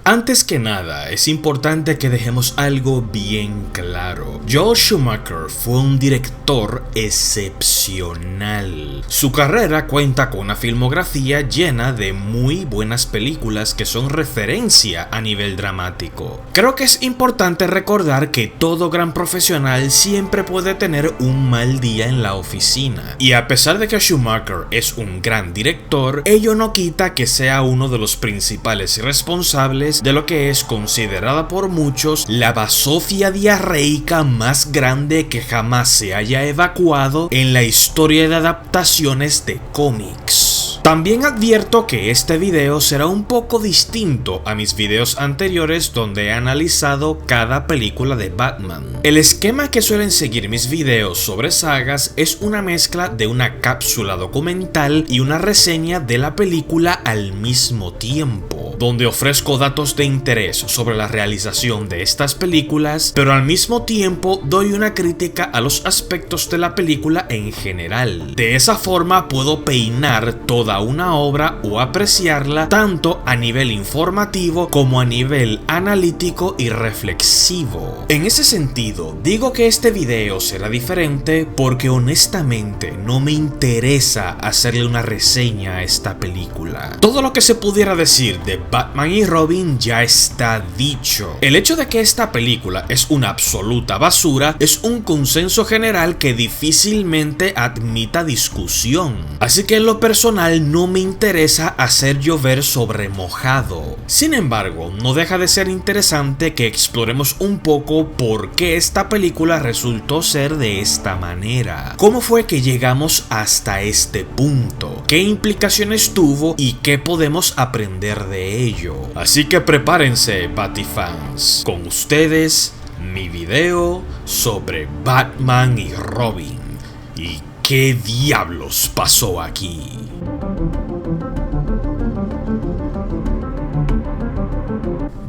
Antes que nada, es importante que dejemos algo bien claro. Joel Schumacher fue un director excepcional. Su carrera cuenta con una filmografía llena de muy buenas películas que son referencia a nivel dramático. Creo que es importante recordar que todo gran profesional siempre puede tener un mal día en la oficina. Y a pesar de que Schumacher es un gran director, ello no quita que sea uno de los principales responsables de lo que es considerada por muchos la basofia diarreica más grande que jamás se haya evacuado en la historia de adaptaciones de cómics. También advierto que este video será un poco distinto a mis videos anteriores donde he analizado cada película de Batman. El esquema que suelen seguir mis videos sobre sagas es una mezcla de una cápsula documental y una reseña de la película al mismo tiempo, donde ofrezco datos de interés sobre la realización de estas películas, pero al mismo tiempo doy una crítica a los aspectos de la película en general. De esa forma puedo peinar toda una obra o apreciarla tanto a nivel informativo como a nivel analítico y reflexivo. En ese sentido, digo que este video será diferente porque honestamente no me interesa hacerle una reseña a esta película. Todo lo que se pudiera decir de Batman y Robin ya está dicho. El hecho de que esta película es una absoluta basura es un consenso general que difícilmente admita discusión. Así que en lo personal no me interesa hacer llover sobre mojado. Sin embargo, no deja de ser interesante que exploremos un poco por qué esta película resultó ser de esta manera. ¿Cómo fue que llegamos hasta este punto? ¿Qué implicaciones tuvo y qué podemos aprender de ello? Así que prepárense, Batifans. Con ustedes, mi video sobre Batman y Robin. ¿Y qué diablos pasó aquí?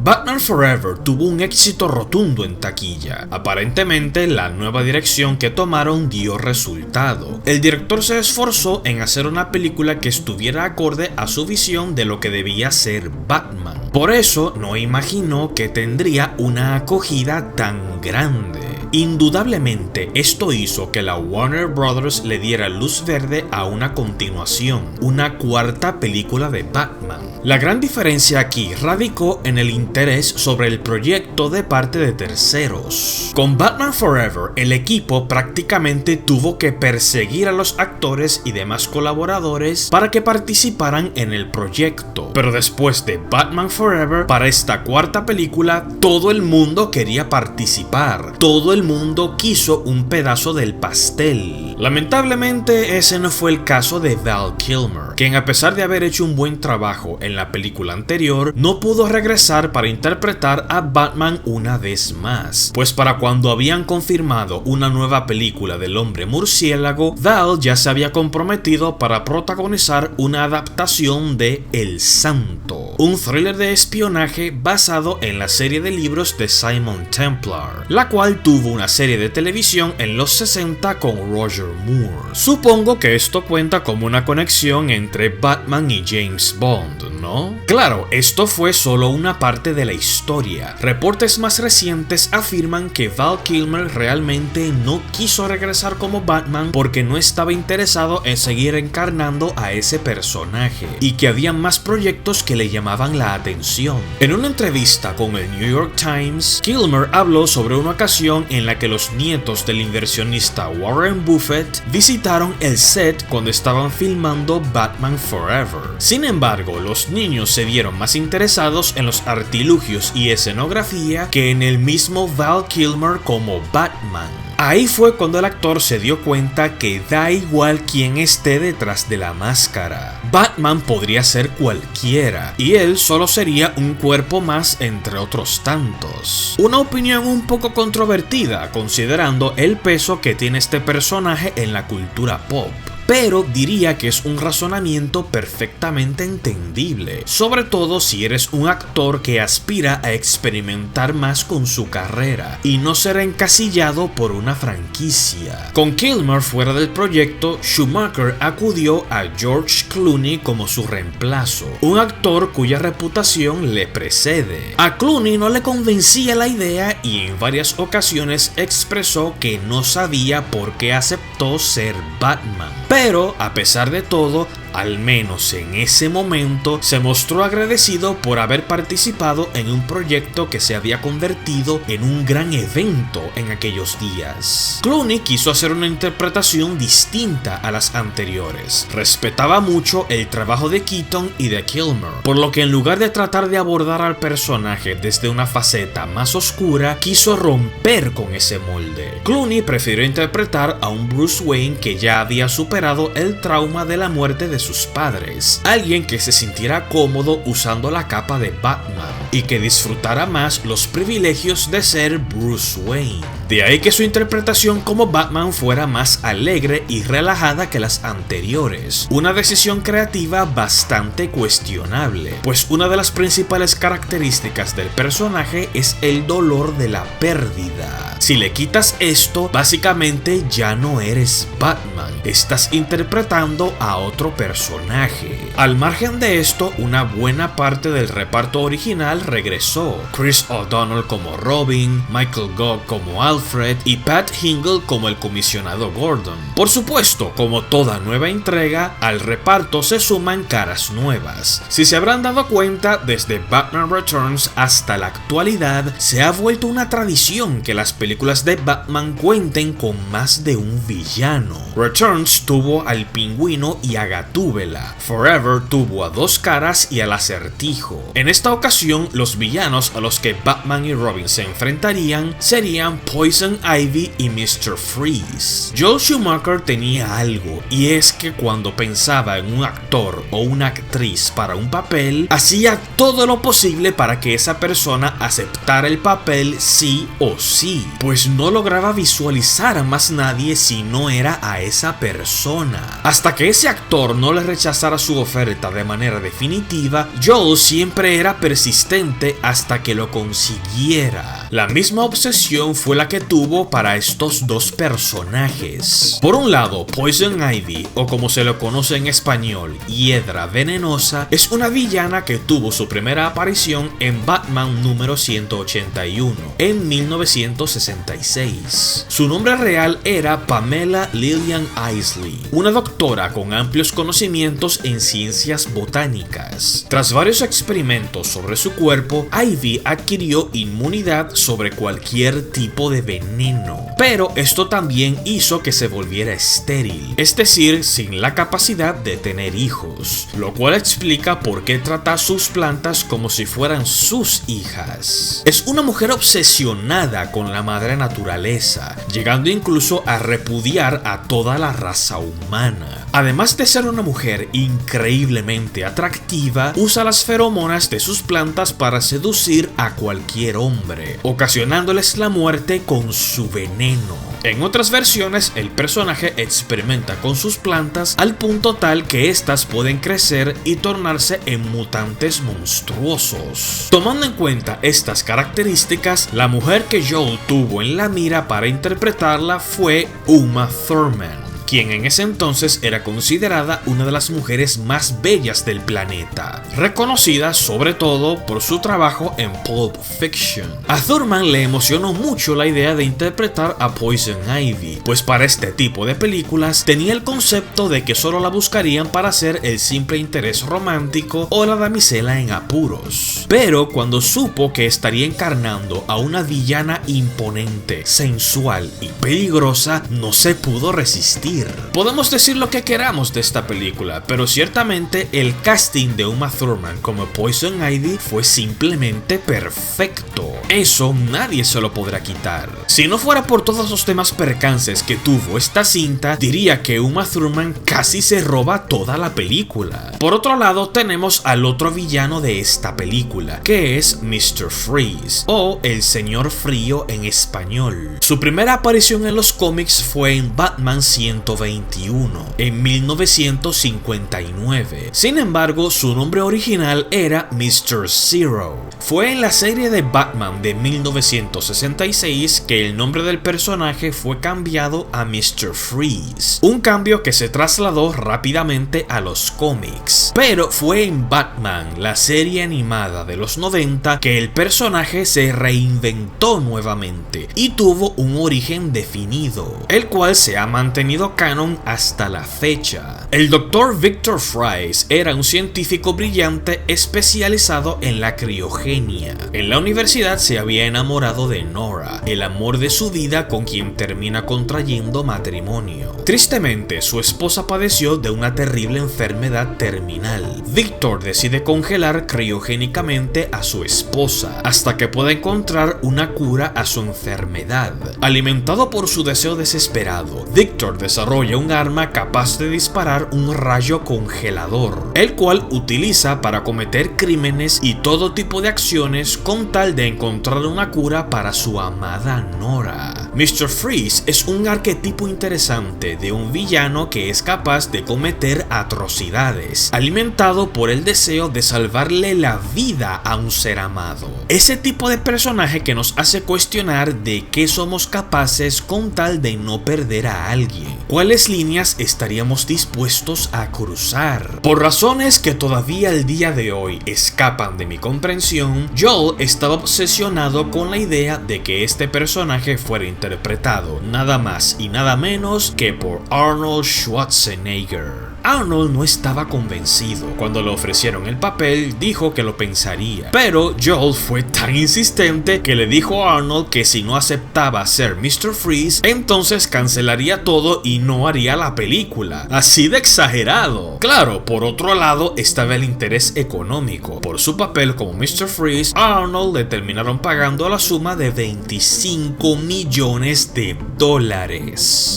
Batman Forever tuvo un éxito rotundo en taquilla. Aparentemente, la nueva dirección que tomaron dio resultado. El director se esforzó en hacer una película que estuviera acorde a su visión de lo que debía ser Batman. Por eso, no imaginó que tendría una acogida tan grande. Indudablemente, esto hizo que la Warner Bros. Le diera luz verde a una continuación, una cuarta película de Batman. La gran diferencia aquí radicó en el interés sobre el proyecto de parte de terceros. Con Batman Forever, el equipo prácticamente tuvo que perseguir a los actores y demás colaboradores para que participaran en el proyecto. Pero después de Batman Forever, para esta cuarta película, todo el mundo quería participar. Todo el mundo quiso un pedazo del pastel. Lamentablemente, ese no fue el caso de Val Kilmer, quien a pesar de haber hecho un buen trabajo en la película anterior, no pudo regresar para interpretar a Batman una vez más, pues para cuando habían confirmado una nueva película del Hombre Murciélago, Val ya se había comprometido para protagonizar una adaptación de El Santo, un thriller de espionaje basado en la serie de libros de Simon Templar, la cual tuvo una serie de televisión en los 60 con Roger Moore. Supongo que esto cuenta como una conexión entre Batman y James Bond, ¿no? Claro, esto fue solo una parte de la historia. Reportes más recientes afirman que Val Kilmer realmente no quiso regresar como Batman porque no estaba interesado en seguir encarnando a ese personaje y que había más proyectos que le llamaban la atención. En una entrevista con el New York Times, Kilmer habló sobre una ocasión en la que los nietos del inversionista Warren Buffett visitaron el set cuando estaban filmando Batman Forever. Sin embargo, los niños se vieron más interesados en los artilugios y escenografía que en el mismo Val Kilmer como Batman. Ahí fue cuando el actor se dio cuenta que da igual quién esté detrás de la máscara. Batman podría ser cualquiera, y él solo sería un cuerpo más entre otros tantos. Una opinión un poco controvertida, considerando el peso que tiene este personaje en la cultura pop. pero diría que es un razonamiento perfectamente entendible, sobre todo si eres un actor que aspira a experimentar más con su carrera y no ser encasillado por una franquicia. Con Kilmer fuera del proyecto, Schumacher acudió a George Clooney como su reemplazo, un actor cuya reputación le precede. A Clooney no le convencía la idea y en varias ocasiones expresó que no sabía por qué aceptó ser Batman. Pero, a pesar de todo, al menos en ese momento, se mostró agradecido por haber participado en un proyecto que se había convertido en un gran evento en aquellos días. Clooney quiso hacer una interpretación distinta a las anteriores. Respetaba mucho el trabajo de Keaton y de Kilmer, por lo que en lugar de tratar de abordar al personaje desde una faceta más oscura, quiso romper con ese molde. Clooney prefirió interpretar a un Bruce Wayne que ya había superado el trauma de la muerte de sus padres, alguien que se sintiera cómodo usando la capa de Batman y que disfrutara más los privilegios de ser Bruce Wayne. De ahí que su interpretación como Batman fuera más alegre y relajada que las anteriores, una decisión creativa bastante cuestionable, pues una de las principales características del personaje es el dolor de la pérdida. Si le quitas esto, básicamente ya no eres Batman, estás interpretando a otro personaje. Al margen de esto, una buena parte del reparto original regresó. Chris O'Donnell como Robin, Michael Gove como Alfred y Pat Hingle como el comisionado Gordon. Por supuesto, como toda nueva entrega, al reparto se suman caras nuevas. Si se habrán dado cuenta, desde Batman Returns hasta la actualidad, se ha vuelto una tradición que las películas de Batman cuenten con más de un villano. Returns tuvo al Pingüino y a Gatúbela. Forever tuvo a Dos Caras y al Acertijo. En esta ocasión, los villanos a los que Batman y Robin se enfrentarían serían Poison Ivy y Mr. Freeze. Joel Schumacher tenía algo, y es que cuando pensaba en un actor o una actriz para un papel, hacía todo lo posible para que esa persona aceptara el papel sí o sí, pues no lograba visualizar a más nadie si no era a esa persona. Hasta que ese actor no le rechazara su oferta de manera definitiva, Joel siempre era persistente hasta que lo consiguiera. La misma obsesión fue la que tuvo para estos dos personajes. Por un lado, Poison Ivy, o como se lo conoce en español, Hiedra Venenosa, es una villana que tuvo su primera aparición en Batman número 181, en 1966. Su nombre real era Pamela Lillian Isley, una doctora con amplios conocimientos en ciencias botánicas. Tras varios experimentos sobre su cuerpo, Ivy adquirió inmunidad sobre cualquier tipo de veneno, pero esto también hizo que se volviera estéril, es decir, sin la capacidad de tener hijos, lo cual explica por qué trata a sus plantas como si fueran sus hijas. Es una mujer obsesionada con la madre naturaleza, llegando incluso a repudiar a toda la raza humana. Además de ser una mujer increíblemente atractiva, usa las feromonas de sus plantas para seducir a cualquier hombre, ocasionándoles la muerte con su veneno. En otras versiones, el personaje experimenta con sus plantas al punto tal que éstas pueden crecer y tornarse en mutantes monstruosos. Tomando en cuenta estas características, la mujer que Joel tuvo en la mira para interpretarla fue Uma Thurman, quien en ese entonces era considerada una de las mujeres más bellas del planeta, reconocida sobre todo por su trabajo en Pulp Fiction. A Thurman le emocionó mucho la idea de interpretar a Poison Ivy, pues para este tipo de películas tenía el concepto de que solo la buscarían para ser el simple interés romántico o la damisela en apuros. Pero cuando supo que estaría encarnando a una villana imponente, sensual y peligrosa, no se pudo resistir. Podemos decir lo que queramos de esta película, pero ciertamente el casting de Uma Thurman como Poison Ivy fue simplemente perfecto. Eso nadie se lo podrá quitar. Si no fuera por todos los demás percances que tuvo esta cinta, diría que Uma Thurman casi se roba toda la película. Por otro lado, tenemos al otro villano de esta película, que es Mr. Freeze, o el Señor Frío en español. Su primera aparición en los cómics fue en Batman 100 121 en 1959. Sin embargo, su nombre original era Mr. Zero. Fue en la serie de Batman de 1966 que el nombre del personaje fue cambiado a Mr. Freeze, un cambio que se trasladó rápidamente a los cómics. Pero fue en Batman, la serie animada de los 90, que el personaje se reinventó nuevamente y tuvo un origen definido, el cual se ha mantenido canon hasta la fecha. El Dr. Victor Fries era un científico brillante especializado en la criogenia. En la universidad se había enamorado de Nora, el amor de su vida con quien termina contrayendo matrimonio. Tristemente, su esposa padeció de una terrible enfermedad terminal. Victor decide congelar criogénicamente a su esposa hasta que pueda encontrar una cura a su enfermedad. Alimentado por su deseo desesperado, Victor desarrolla un arma capaz de disparar un rayo congelador, el cual utiliza para cometer crímenes y todo tipo de acciones con tal de encontrar una cura para su amada Nora. Mr. Freeze es un arquetipo interesante de un villano que es capaz de cometer atrocidades, alimentado por el deseo de salvarle la vida a un ser amado. Ese tipo de personaje que nos hace cuestionar de qué somos capaces con tal de no perder a alguien. ¿Cuáles líneas estaríamos dispuestos a cruzar? Por razones que todavía al día de hoy escapan de mi comprensión, Joel estaba obsesionado con la idea de que este personaje fuera interpretado nada más y nada menos que por Arnold Schwarzenegger. Arnold no estaba convencido. Cuando le ofrecieron el papel, dijo que lo pensaría. Pero Joel fue tan insistente que le dijo a Arnold que si no aceptaba ser Mr. Freeze, entonces cancelaría todo y no haría la película. Así de exagerado. Claro, por otro lado estaba el interés económico. Por su papel como Mr. Freeze, a Arnold le terminaron pagando la suma de $25 millones.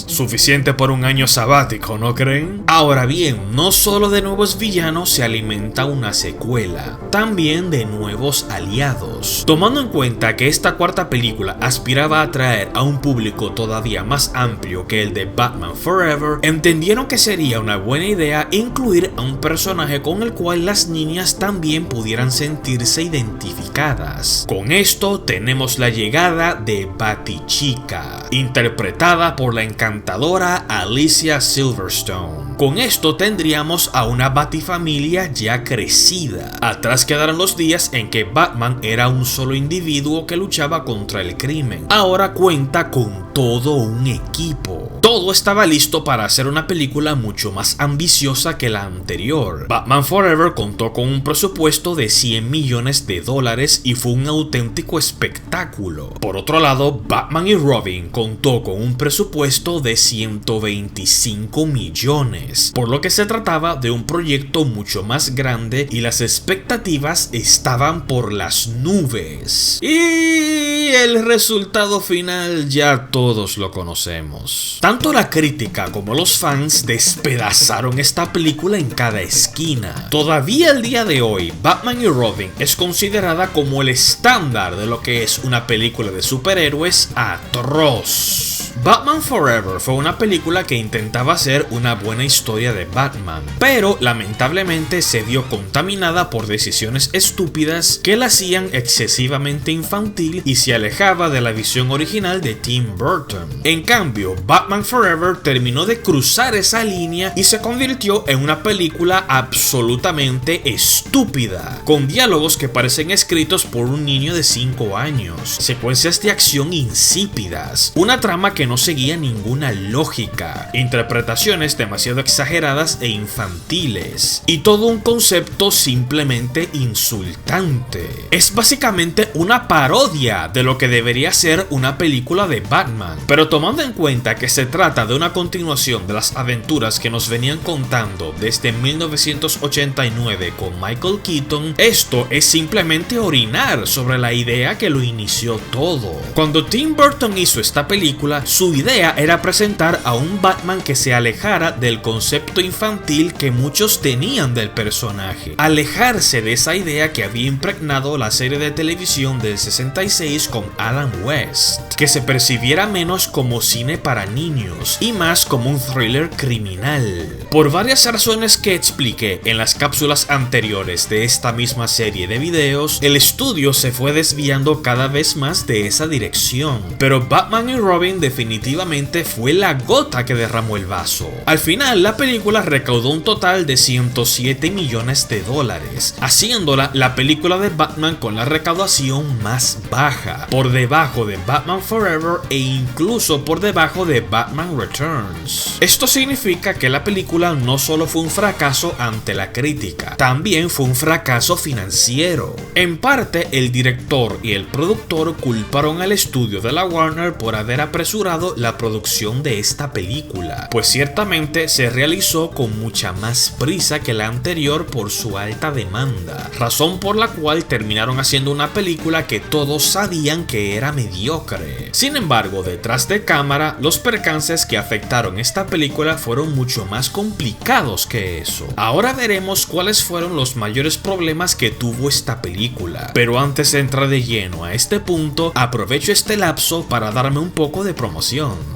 Suficiente por un año sabático, ¿no creen? Ahora bien, no solo de nuevos villanos se alimenta una secuela, también de nuevos aliados. Tomando en cuenta que esta cuarta película aspiraba a atraer a un público todavía más amplio que el de Batman Forever, entendieron que sería una buena idea incluir a un personaje con el cual las niñas también pudieran sentirse identificadas. Con esto tenemos la llegada de Batichica, interpretada por la encantadora Alicia Silverstone. Con esto tendríamos a una Batifamilia ya crecida. Atrás quedaron los días en que Batman era un solo individuo que luchaba contra el crimen. Ahora cuenta con todo un equipo. Todo estaba listo para hacer una película mucho más ambiciosa que la anterior. Batman Forever contó con un presupuesto de $100 millones y fue un auténtico espectáculo. Por otro lado, Batman y Robin contó con un presupuesto de $125 millones, por lo que se trataba de un proyecto mucho más grande y las expectativas estaban por las nubes. Y el resultado final ya todos lo conocemos. Tanto la crítica como los fans despedazaron esta película en cada esquina. Todavía al día de hoy, Batman y Robin es considerada como el estándar de lo que es una película de superhéroes atroz. Batman Forever fue una película que intentaba hacer una buena historia de Batman, pero lamentablemente se vio contaminada por decisiones estúpidas que la hacían excesivamente infantil y se alejaba de la visión original de Tim Burton. En cambio, Batman Forever terminó de cruzar esa línea y se convirtió en una película absolutamente estúpida, con diálogos que parecen escritos por un niño de 5 años, secuencias de acción insípidas, una trama que no seguía ninguna lógica, interpretaciones demasiado exageradas e infantiles, y todo un concepto simplemente insultante. Es básicamente una parodia de lo que debería ser una película de Batman, pero tomando en cuenta que se trata de una continuación de las aventuras que nos venían contando desde 1989 con Michael Keaton, esto es simplemente orinar sobre la idea que lo inició todo. Cuando Tim Burton hizo esta película, Su idea era presentar a un Batman que se alejara del concepto infantil que muchos tenían del personaje, alejarse de esa idea que había impregnado la serie de televisión del 66 con Adam West, que se percibiera menos como cine para niños y más como un thriller criminal. Por varias razones que expliqué en las cápsulas anteriores de esta misma serie de videos, el estudio se fue desviando cada vez más de esa dirección, pero Batman y Robin definitivamente fue la gota que derramó el vaso. Al final, la película recaudó un total de 107 millones de dólares, haciéndola la película de Batman con la recaudación más baja, por debajo de Batman Forever e incluso por debajo de Batman Returns. Esto significa que la película no solo fue un fracaso ante la crítica, también fue un fracaso financiero. En parte, el director y el productor culparon al estudio de la Warner por haber apresurado la producción de esta película, pues ciertamente se realizó con mucha más prisa que la anterior por su alta demanda, razón por la cual terminaron haciendo una película que todos sabían que era mediocre. Sin embargo, detrás de cámara, los percances que afectaron esta película fueron mucho más complicados que eso. Ahora veremos cuáles fueron los mayores problemas que tuvo esta película, pero antes de entrar de lleno a este punto, aprovecho este lapso para darme un poco de promoción.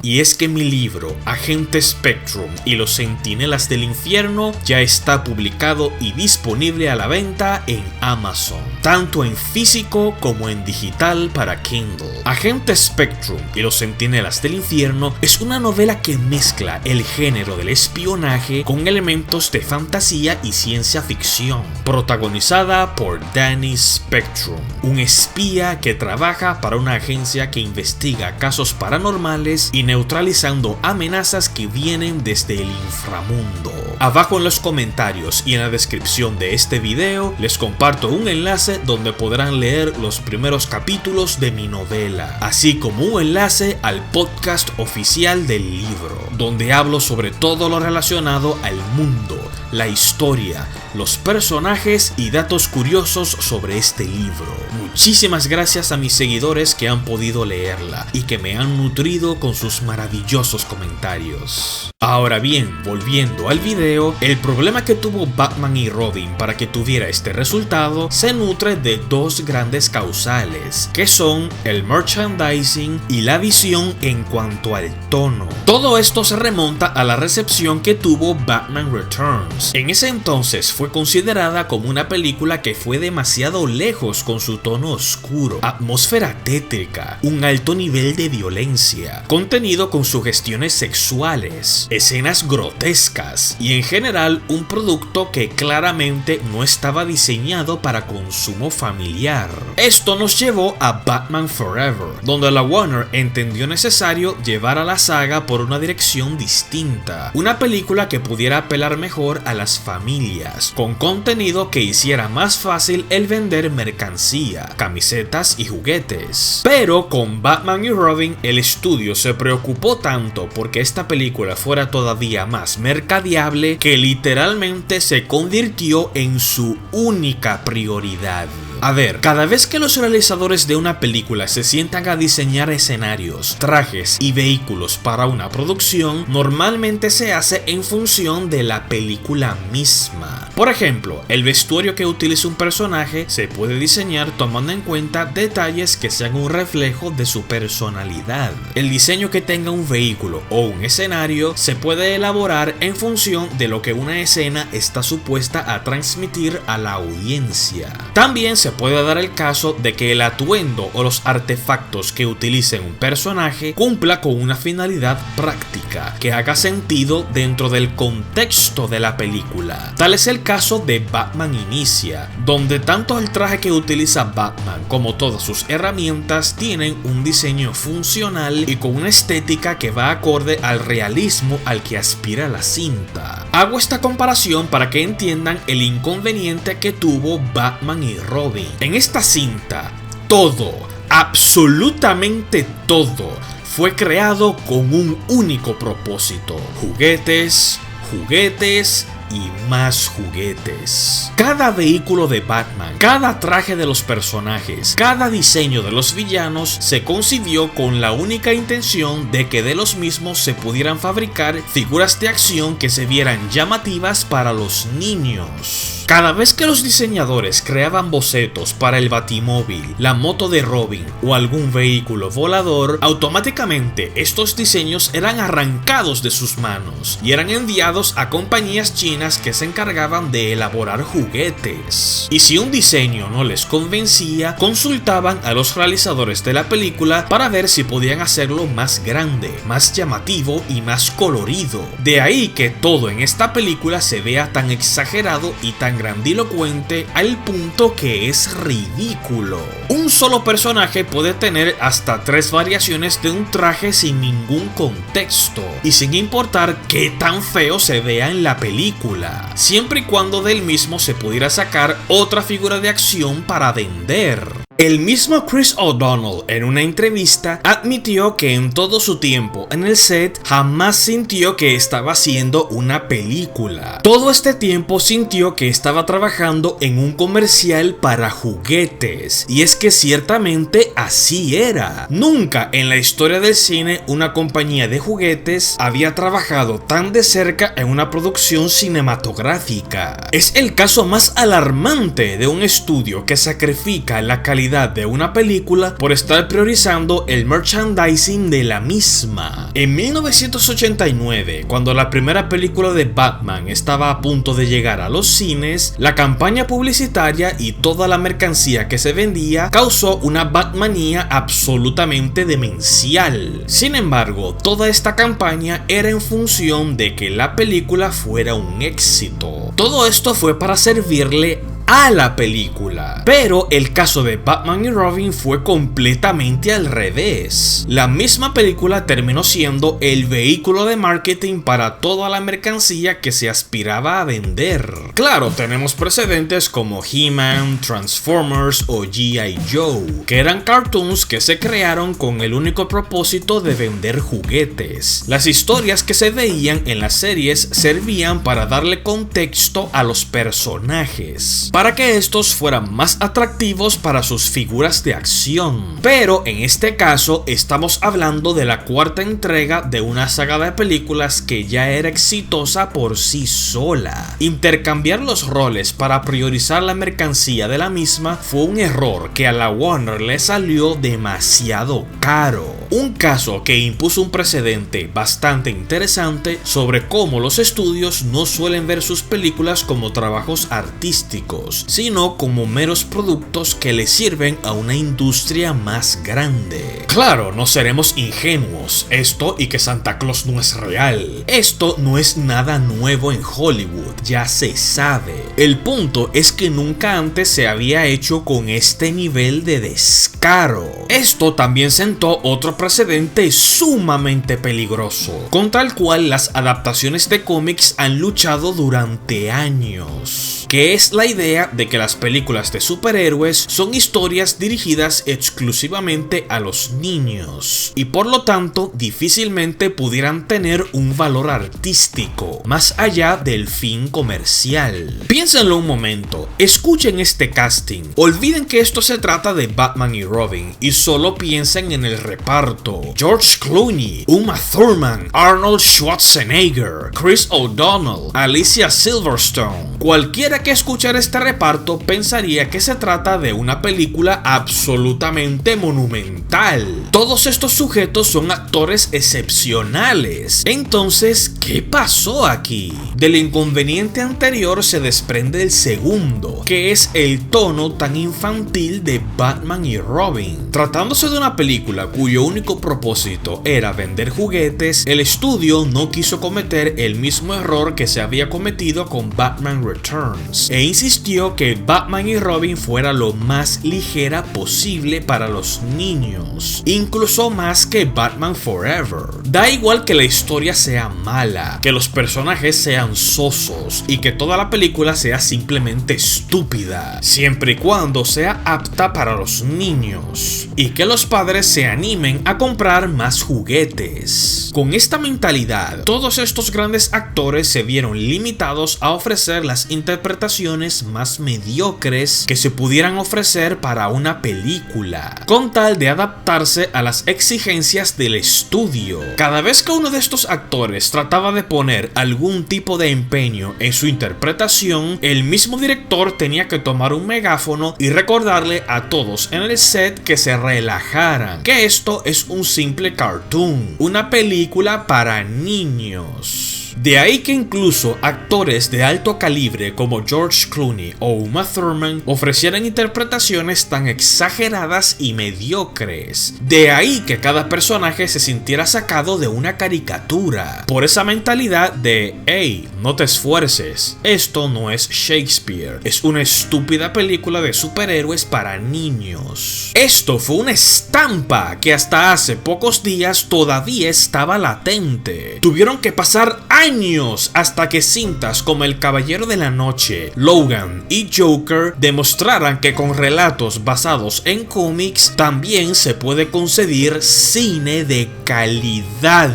Y es que mi libro, Agente Spectrum y los Centinelas del Infierno, ya está publicado y disponible a la venta en Amazon, tanto en físico como en digital para Kindle. Agente Spectrum y los Centinelas del Infierno es una novela que mezcla el género del espionaje con elementos de fantasía y ciencia ficción, protagonizada por Danny Spectrum, un espía que trabaja para una agencia que investiga casos paranormales y neutralizando amenazas que vienen desde el inframundo. Abajo en los comentarios y en la descripción de este video les comparto un enlace donde podrán leer los primeros capítulos de mi novela, así como un enlace al podcast oficial del libro, donde hablo sobre todo lo relacionado al mundo, la historia, los personajes y datos curiosos sobre este libro. Muchísimas gracias a mis seguidores que han podido leerla y que me han nutrido con sus maravillosos comentarios. Ahora bien, volviendo al video, el problema que tuvo Batman y Robin para que tuviera este resultado se nutre de dos grandes causales, que son el merchandising y la visión en cuanto al tono. Todo esto se remonta a la recepción que tuvo Batman Returns. En ese entonces fue considerada como una película que fue demasiado lejos con su tono oscuro, atmósfera tétrica, un alto nivel de violencia, contenido con sugestiones sexuales, escenas grotescas y en general un producto que claramente no estaba diseñado para consumo familiar. Esto nos llevó a Batman Forever, donde la Warner entendió necesario llevar a la saga por una dirección distinta, una película que pudiera apelar mejor a las familias, con contenido que hiciera más fácil el vender mercancía, camisetas y juguetes. Pero con Batman y Robin el estudio se preocupó tanto porque esta película fuera todavía más mercadeable que literalmente se convirtió en su única prioridad. A ver, cada vez que los realizadores de una película se sientan a diseñar escenarios, trajes y vehículos para una producción, normalmente se hace en función de la película misma. Por ejemplo, el vestuario que utiliza un personaje se puede diseñar tomando en cuenta detalles que sean un reflejo de su personalidad. El diseño que tenga un vehículo o un escenario se puede elaborar en función de lo que una escena está supuesta a transmitir a la audiencia. También se puede dar el caso de que el atuendo o los artefactos que utilice un personaje cumpla con una finalidad práctica que haga sentido dentro del contexto de la película. Tal es el caso de Batman Inicia, donde tanto el traje que utiliza Batman como todas sus herramientas tienen un diseño funcional y con una estética que va acorde al realismo al que aspira la cinta. Hago esta comparación para que entiendan el inconveniente que tuvo Batman y Robin. En esta cinta, todo, absolutamente todo, fue creado con un único propósito: juguetes, juguetes y más juguetes. Cada vehículo de Batman, cada traje de los personajes, cada diseño de los villanos se concibió con la única intención de que de los mismos se pudieran fabricar figuras de acción que se vieran llamativas para los niños. Cada vez que los diseñadores creaban bocetos para el Batimóvil, la moto de Robin o algún vehículo volador, automáticamente estos diseños eran arrancados de sus manos y eran enviados a compañías chinas que se encargaban de elaborar juguetes. Y si un diseño no les convencía, consultaban a los realizadores de la película para ver si podían hacerlo más grande, más llamativo y más colorido. De ahí que todo en esta película se vea tan exagerado y tan grandilocuente al punto que es ridículo. Un solo personaje puede tener hasta 3 variaciones de un traje sin ningún contexto y sin importar qué tan feo se vea en la película, siempre y cuando del mismo se pudiera sacar otra figura de acción para vender. El mismo Chris O'Donnell en una entrevista admitió que en todo su tiempo en el set jamás sintió que estaba haciendo una película. Todo este tiempo sintió que estaba trabajando en un comercial para juguetes, y es que ciertamente así era. Nunca en la historia del cine una compañía de juguetes había trabajado tan de cerca en una producción cinematográfica. Es el caso más alarmante de un estudio que sacrifica la calidad de una película por estar priorizando el merchandising de la misma. En 1989, cuando la primera película de Batman estaba a punto de llegar a los cines, la campaña publicitaria y toda la mercancía que se vendía causó una Batmanía absolutamente demencial. Sin embargo, toda esta campaña era en función de que la película fuera un éxito. Todo esto fue para servirle a la película. Pero el caso de Batman y Robin fue completamente al revés. La misma película terminó siendo el vehículo de marketing para toda la mercancía que se aspiraba a vender. Claro, tenemos precedentes como He-Man, Transformers o G.I. Joe, que eran cartoons que se crearon con el único propósito de vender juguetes. Las historias que se veían en las series servían para darle contexto a los personajes, para que estos fueran más atractivos para sus figuras de acción. Pero en este caso estamos hablando de la cuarta entrega de una saga de películas que ya era exitosa por sí sola. Intercambiar los roles para priorizar la mercancía de la misma fue un error que a la Warner le salió demasiado caro. Un caso que impuso un precedente bastante interesante sobre cómo los estudios no suelen ver sus películas como trabajos artísticos, sino como meros productos que le sirven a una industria más grande. Claro, no seremos ingenuos, esto y que Santa Claus no es real. Esto no es nada nuevo en Hollywood, ya se sabe. El punto es que nunca antes se había hecho con este nivel de descaro. Esto también sentó otro precedente sumamente peligroso, contra el cual las adaptaciones de cómics han luchado durante años, que es la idea de que las películas de superhéroes son historias dirigidas exclusivamente a los niños y por lo tanto difícilmente pudieran tener un valor artístico más allá del fin comercial. Piénsenlo un momento, escuchen este casting, olviden que esto se trata de Batman y Robin y solo piensen en el reparto: George Clooney, Uma Thurman, Arnold Schwarzenegger, Chris O'Donnell, Alicia Silverstone. Cualquiera que escuchara este reparto pensaría que se trata de una película absolutamente monumental. Todos estos sujetos son actores excepcionales. Entonces, ¿qué pasó aquí? Del inconveniente anterior se desprende el segundo, que es el tono tan infantil de Batman y Robin. Tratándose de una película cuyo único propósito era vender juguetes, el estudio no quiso cometer el mismo error que se había cometido con Batman Returns, e insistió que Batman y Robin fuera lo más ligera posible para los niños, incluso más que Batman Forever. Da igual que la historia sea mala, que los personajes sean sosos y que toda la película sea simplemente estúpida, siempre y cuando sea apta para los niños. y que los padres se animen a comprar más juguetes. Con esta mentalidad, todos estos grandes actores se vieron limitados a ofrecer las interpretaciones más mediocres que se pudieran ofrecer para una película, con tal de adaptarse a las exigencias del estudio. Cada vez que uno de estos actores trataba de poner algún tipo de empeño en su interpretación, el mismo director tenía que tomar un megáfono y recordarle a todos en el set que se relajaran, que esto es un simple cartoon, una película para niños. De ahí que incluso actores de alto calibre como George Clooney o Uma Thurman ofrecieran interpretaciones tan exageradas y mediocres. De ahí que cada personaje se sintiera sacado de una caricatura, por esa mentalidad de hey, no te esfuerces, esto no es Shakespeare, es una estúpida película de superhéroes para niños. Esto fue una estampa que hasta hace pocos días todavía estaba latente. Tuvieron que pasar años hasta que cintas como El Caballero de la Noche, Logan y Joker demostraran que con relatos basados en cómics también se puede concebir cine de calidad.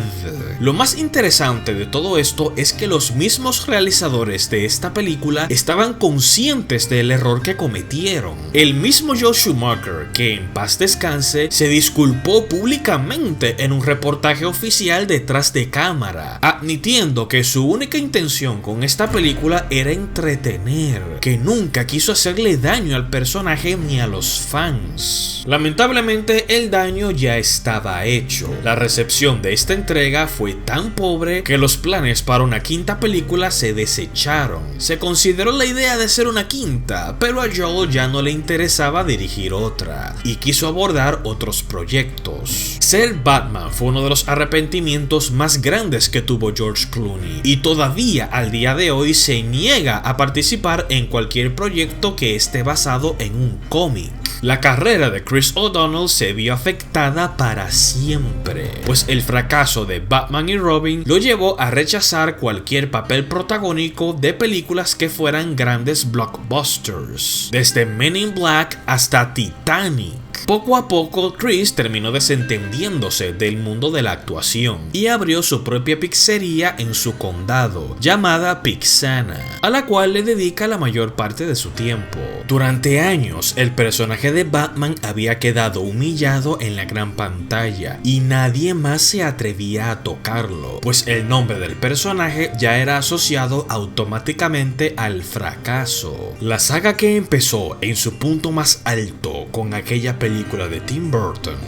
Lo más interesante de todo esto es que los mismos realizadores de esta película estaban conscientes del error que cometieron. El mismo Joel Schumacher, que en paz descanse, se disculpó públicamente en un reportaje oficial detrás de cámara, admitiendo que su única intención con esta película era entretener, que nunca quiso hacerle daño al personaje ni a los fans. Lamentablemente el daño ya estaba hecho. La recepción de esta entrega fue tan pobre que los planes para una quinta película se desecharon. Se consideró la idea de hacer una quinta, pero a Joel ya no le interesaba dirigir otra y quiso abordar otros proyectos. Ser Batman fue uno de los arrepentimientos más grandes que tuvo George Clooney y todavía al día de hoy se niega a participar en cualquier proyecto que esté basado en un cómic. La carrera de Chris O'Donnell se vio afectada para siempre, pues el fracaso de Batman y Robin lo llevó a rechazar cualquier papel protagónico de películas que fueran grandes blockbusters, desde Men in Black hasta Titanic. Poco a poco, Chris terminó desentendiéndose del mundo de la actuación y abrió su propia pizzería en su condado, llamada Pixana, a la cual le dedica la mayor parte de su tiempo. Durante años, el personaje de Batman había quedado humillado en la gran pantalla y nadie más se atrevía a tocarlo, pues el nombre del personaje ya era asociado automáticamente al fracaso. La saga que empezó en su punto más alto con aquella película de Tim Burton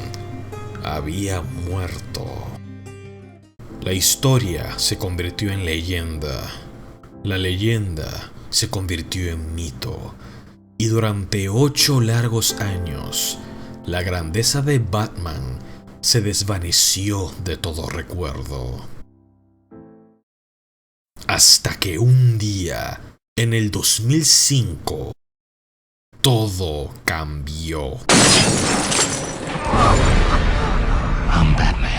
había muerto. La historia se convirtió en leyenda. La leyenda se convirtió en mito. Y durante 8 largos años, la grandeza de Batman se desvaneció de todo recuerdo. Hasta que un día, en el 2005, todo cambió. I'm Batman.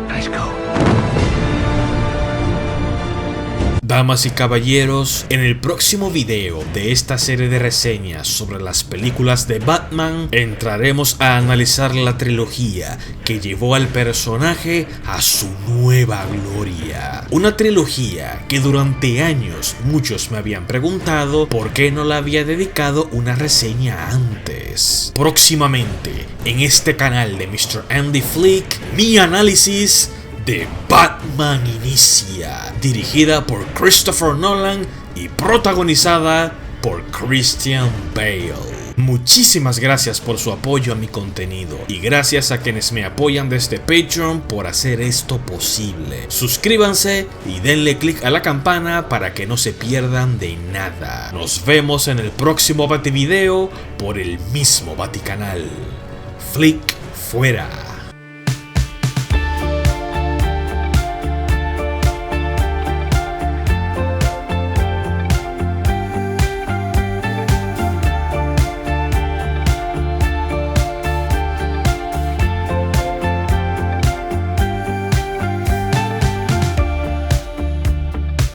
Nice coat. Damas y caballeros, en el próximo video de esta serie de reseñas sobre las películas de Batman, entraremos a analizar la trilogía que llevó al personaje a su nueva gloria. Una trilogía que durante años muchos me habían preguntado por qué no la había dedicado una reseña antes. Próximamente, en este canal de Mr. Andy Flick, mi análisis de Batman Inicia, dirigida por Christopher Nolan y protagonizada por Christian Bale. Muchísimas gracias por su apoyo a mi contenido y gracias a quienes me apoyan desde Patreon por hacer esto posible. Suscríbanse y denle click a la campana para que no se pierdan de nada. Nos vemos en el próximo Bativideo por el mismo Baticanal. Flick fuera.